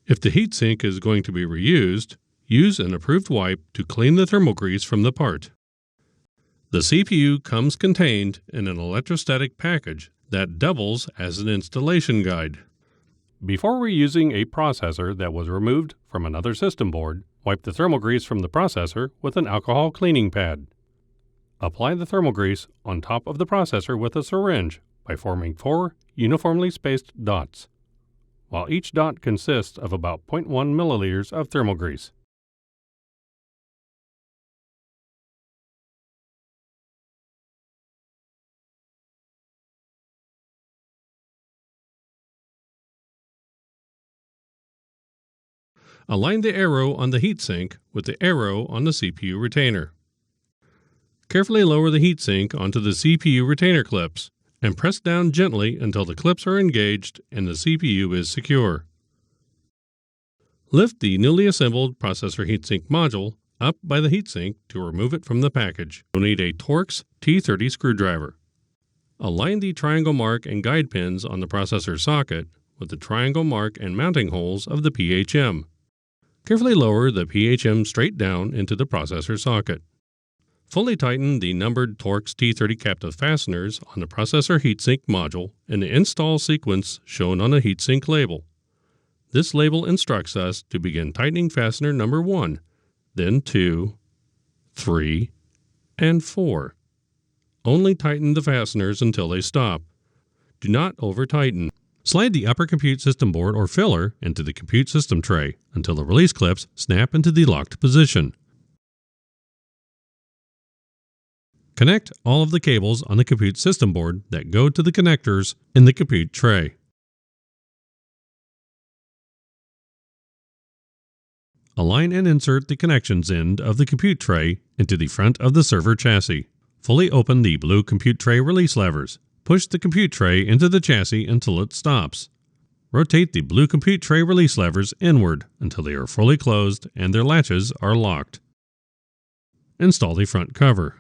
If the heatsink is going to be reused, use an approved wipe to clean the thermal grease from the part. The CPU comes contained in an electrostatic package that doubles as an installation guide. Before reusing a processor that was removed from another system board, wipe the thermal grease from the processor with an alcohol cleaning pad. Apply the thermal grease on top of the processor with a syringe by forming 4 uniformly spaced dots, while each dot consists of about 0.1 milliliters of thermal grease. Align the arrow on the heatsink with the arrow on the CPU retainer. Carefully lower the heatsink onto the CPU retainer clips and press down gently until the clips are engaged and the CPU is secure. Lift the newly assembled processor heatsink module up by the heatsink to remove it from the package. You'll need a Torx T30 screwdriver. Align the triangle mark and guide pins on the processor socket with the triangle mark and mounting holes of the PHM. Carefully lower the PHM straight down into the processor socket. Fully tighten the numbered Torx T30 captive fasteners on the processor heatsink module in the install sequence shown on the heatsink label. This label instructs us to begin tightening fastener number 1, then 2, 3, and 4. Only tighten the fasteners until they stop. Do not over-tighten. Slide the upper compute system board or filler into the compute system tray until the release clips snap into the locked position. Connect all of the cables on the compute system board that go to the connectors in the compute tray. Align and insert the connections end of the compute tray into the front of the server chassis. Fully open the blue compute tray release levers. Push the compute tray into the chassis until it stops. Rotate the blue compute tray release levers inward until they are fully closed and their latches are locked. Install the front cover.